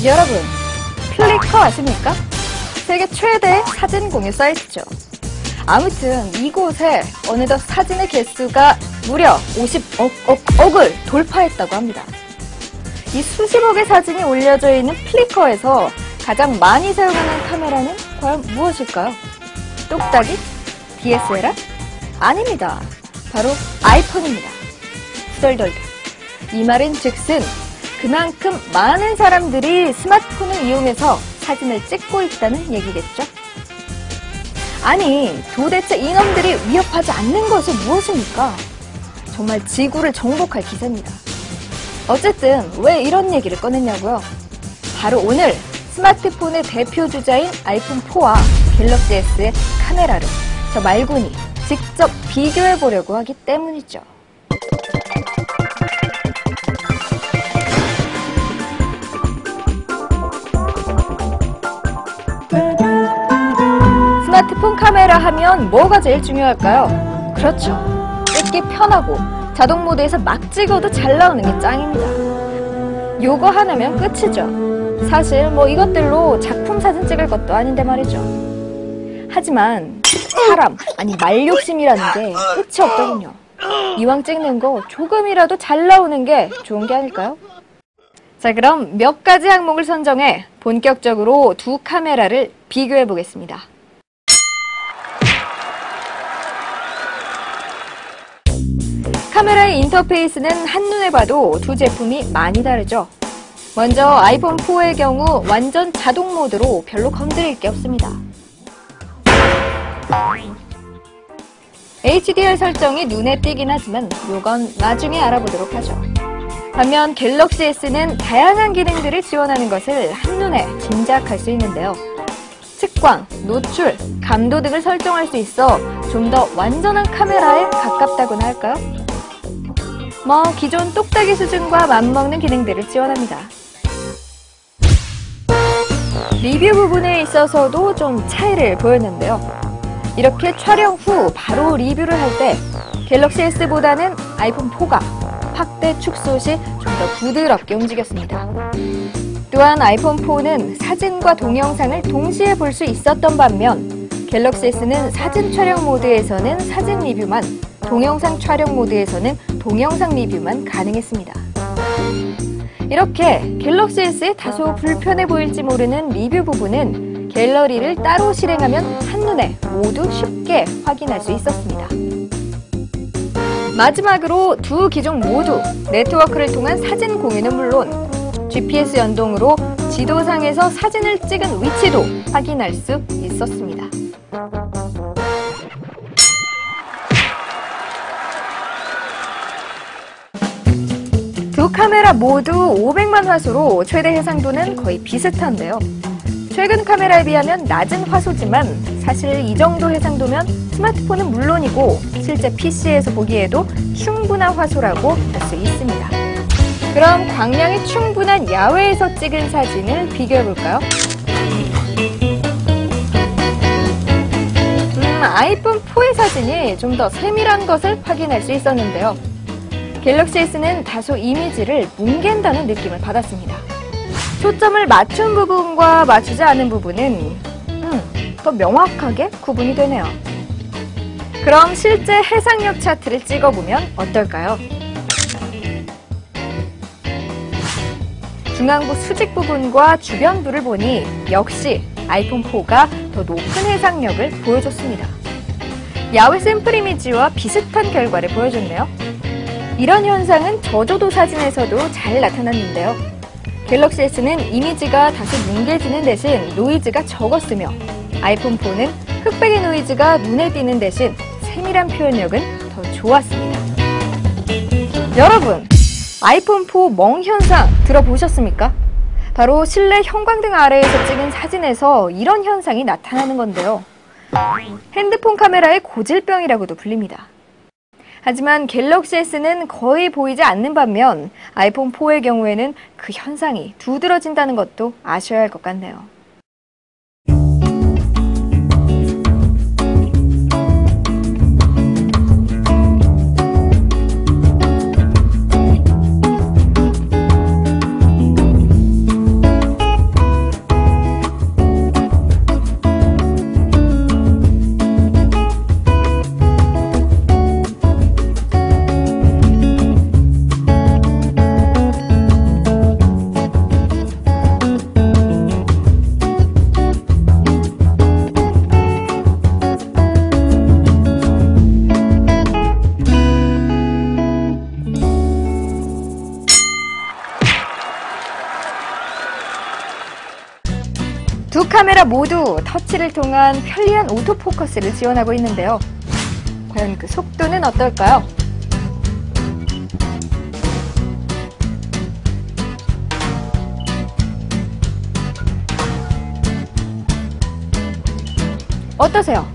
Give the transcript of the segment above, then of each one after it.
여러분, 플리커 아십니까? 세계 최대의 사진 공유 사이트죠. 아무튼 이곳에 어느덧 사진의 개수가 무려 50억을 돌파했다고 합니다. 이 수십억의 사진이 올려져 있는 플리커에서 가장 많이 사용하는 카메라는 과연 무엇일까요? 똑딱이? DSLR? 아닙니다. 바로 아이폰입니다. 후덜덜덜. 이 말은 즉슨 그만큼 많은 사람들이 스마트폰을 이용해서 사진을 찍고 있다는 얘기겠죠? 아니, 도대체 이놈들이 위협하지 않는 것이 무엇입니까? 정말 지구를 정복할 기세입니다. 어쨌든 왜 이런 얘기를 꺼냈냐고요? 바로 오늘 스마트폰의 대표 주자인 아이폰 4와 갤럭시 S의 카메라를 저 말군이 직접 비교해보려고 하기 때문이죠. 스마트폰 카메라 하면 뭐가 제일 중요할까요? 그렇죠. 찍기 편하고 자동 모드에서 막 찍어도 잘 나오는 게 짱입니다. 요거 하나면 끝이죠. 사실 뭐 이것들로 작품 사진 찍을 것도 아닌데 말이죠. 하지만 사람, 아니 말욕심이라는 게 끝이 없더군요. 이왕 찍는 거 조금이라도 잘 나오는 게 좋은 게 아닐까요? 자, 그럼 몇 가지 항목을 선정해 본격적으로 두 카메라를 비교해 보겠습니다. 카메라의 인터페이스는 한눈에 봐도 두 제품이 많이 다르죠. 먼저 아이폰 4의 경우 완전 자동 모드로 별로 건드릴 게 없습니다. HDR 설정이 눈에 띄긴 하지만 이건 나중에 알아보도록 하죠. 반면 갤럭시 S는 다양한 기능들을 지원하는 것을 한눈에 짐작할 수 있는데요. 측광, 노출, 감도 등을 설정할 수 있어 좀 더 완전한 카메라에 가깝다고나 할까요? 뭐 기존 똑딱이 수준과 맞먹는 기능들을 지원합니다. 리뷰 부분에 있어서도 좀 차이를 보였는데요. 이렇게 촬영 후 바로 리뷰를 할 때 갤럭시 S보다는 아이폰 4가 확대 축소 시 좀 더 부드럽게 움직였습니다. 또한 아이폰 4는 사진과 동영상을 동시에 볼 수 있었던 반면 갤럭시 S는 사진 촬영 모드에서는 사진 리뷰만, 동영상 촬영 모드에서는 동영상 리뷰만 가능했습니다. 이렇게 갤럭시 S의 다소 불편해 보일지 모르는 리뷰 부분은 갤러리를 따로 실행하면 한눈에 모두 쉽게 확인할 수 있었습니다. 마지막으로 두 기종 모두 네트워크를 통한 사진 공유는 물론 GPS 연동으로 지도상에서 사진을 찍은 위치도 확인할 수 있었습니다. 두 카메라 모두 500만 화소로 최대 해상도는 거의 비슷한데요. 최근 카메라에 비하면 낮은 화소지만 사실 이 정도 해상도면 스마트폰은 물론이고 실제 PC에서 보기에도 충분한 화소라고 할 수 있습니다. 그럼 광량이 충분한 야외에서 찍은 사진을 비교해볼까요? 아이폰 4의 사진이 좀 더 세밀한 것을 확인할 수 있었는데요. 갤럭시 S는 다소 이미지를 뭉갠다는 느낌을 받았습니다. 초점을 맞춘 부분과 맞추지 않은 부분은 더 명확하게 구분이 되네요. 그럼 실제 해상력 차트를 찍어보면 어떨까요? 중앙부 수직 부분과 주변부를 보니 역시 아이폰 4가 더 높은 해상력을 보여줬습니다. 야외 샘플 이미지와 비슷한 결과를 보여줬네요. 이런 현상은 저조도 사진에서도 잘 나타났는데요. 갤럭시 S는 이미지가 다소 뭉개지는 대신 노이즈가 적었으며 아이폰 4는 흑백의 노이즈가 눈에 띄는 대신 세밀한 표현력은 더 좋았습니다. 여러분, 아이폰 4 멍 현상 들어보셨습니까? 바로 실내 형광등 아래에서 찍은 사진에서 이런 현상이 나타나는 건데요. 핸드폰 카메라의 고질병이라고도 불립니다. 하지만 갤럭시 S는 거의 보이지 않는 반면 아이폰 4의 경우에는 그 현상이 두드러진다는 것도 아셔야 할 것 같네요. 두 카메라 모두 터치를 통한 편리한 오토포커스를 지원하고 있는데요. 과연 그 속도는 어떨까요? 어떠세요?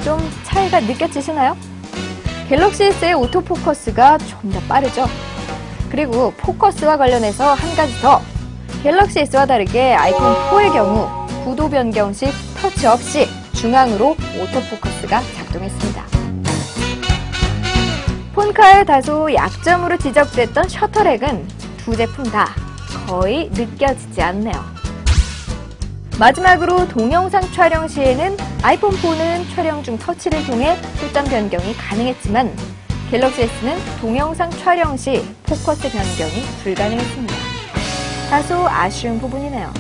좀 차이가 느껴지시나요? 갤럭시 S의 오토포커스가 좀 더 빠르죠? 그리고 포커스와 관련해서 한 가지 더! 갤럭시 S와 다르게 아이폰 4의 경우 구도 변경 시 터치 없이 중앙으로 오토포커스가 작동했습니다. 폰카의 다소 약점으로 지적됐던 셔터렉은 두 제품 다 거의 느껴지지 않네요. 마지막으로 동영상 촬영 시에는 아이폰 4는 촬영 중 터치를 통해 초점 변경이 가능했지만 갤럭시 S는 동영상 촬영 시 포커스 변경이 불가능했습니다. 다소 아쉬운 부분이네요.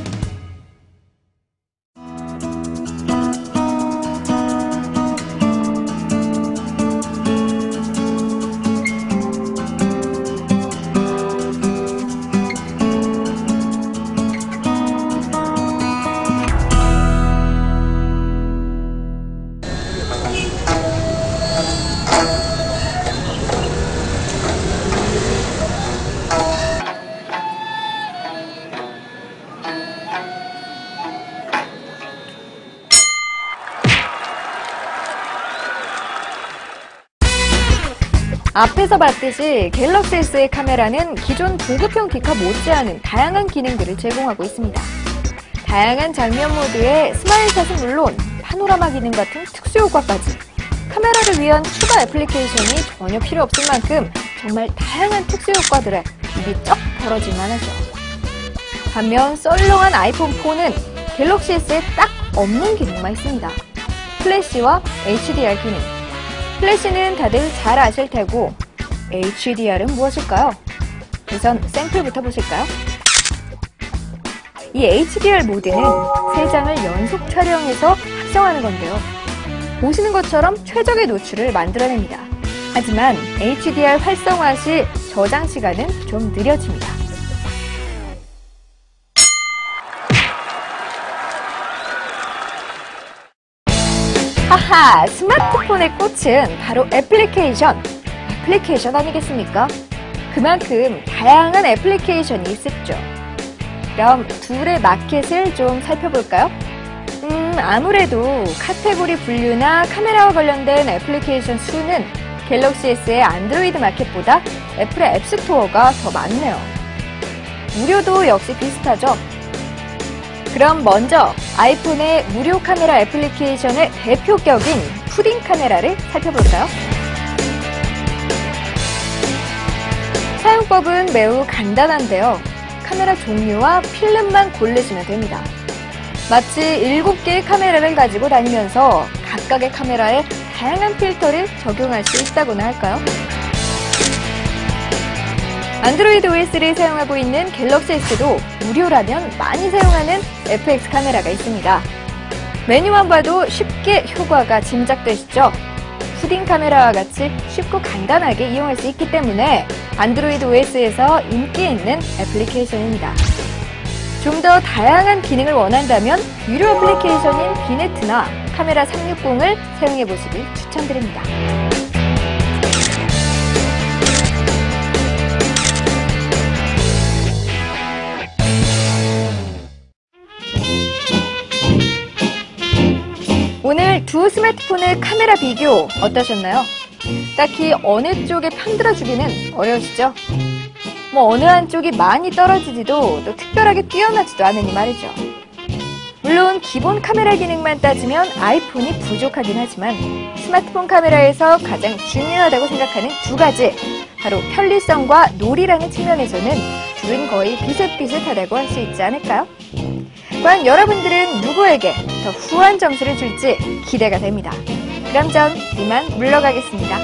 앞에서 봤듯이 갤럭시 S의 카메라는 기존 보급형 디카 못지않은 다양한 기능들을 제공하고 있습니다. 다양한 장면 모드에 스마일샷은 물론 파노라마 기능 같은 특수 효과까지 카메라를 위한 추가 애플리케이션이 전혀 필요 없을 만큼 정말 다양한 특수 효과들에 입이 쩍 벌어질만 하죠. 반면 썰렁한 아이폰 4는 갤럭시 S에 딱 없는 기능만 있습니다. 플래시와 HDR 기능. 플래시는 다들 잘 아실 테고 HDR은 무엇일까요? 우선 샘플부터 보실까요? 이 HDR 모드는 3장을 연속 촬영해서 합성하는 건데요. 보시는 것처럼 최적의 노출을 만들어냅니다. 하지만 HDR 활성화 시 저장 시간은 좀 느려집니다. 하하! 스마트폰의 꽃은 바로 애플리케이션 아니겠습니까? 그만큼 다양한 애플리케이션이 있었죠. 그럼 둘의 마켓을 좀 살펴볼까요? 아무래도 카테고리 분류나 카메라와 관련된 애플리케이션 수는 갤럭시 S의 안드로이드 마켓보다 애플의 앱스토어가 더 많네요. 무료도 역시 비슷하죠? 그럼 먼저 아이폰의 무료 카메라 애플리케이션의 대표격인 푸딩 카메라를 살펴볼까요? 사용법은 매우 간단한데요. 카메라 종류와 필름만 고르시면 됩니다. 마치 7개의 카메라를 가지고 다니면서 각각의 카메라에 다양한 필터를 적용할 수 있다고나 할까요? 안드로이드 OS를 사용하고 있는 갤럭시 S도 무료라면 많이 사용하는 FX 카메라가 있습니다. 메뉴만 봐도 쉽게 효과가 짐작되시죠? 푸딩 카메라와 같이 쉽고 간단하게 이용할 수 있기 때문에 안드로이드 OS에서 인기 있는 애플리케이션입니다. 좀 더 다양한 기능을 원한다면 유료 애플리케이션인 비네트나 카메라 360을 사용해보시길 추천드립니다. 오늘 두 스마트폰의 카메라 비교 어떠셨나요? 딱히 어느 쪽에 편들어주기는 어려우시죠? 어느 한쪽이 많이 떨어지지도 또 특별하게 뛰어나지도 않으니 말이죠. 물론 기본 카메라 기능만 따지면 아이폰이 부족하긴 하지만 스마트폰 카메라에서 가장 중요하다고 생각하는 두 가지, 바로 편리성과 놀이라는 측면에서는 둘은 거의 비슷비슷하다고 할 수 있지 않을까요? 과연 여러분들은 누구에게 더 후한 점수를 줄지 기대가 됩니다. 그럼 전 이만 물러가겠습니다.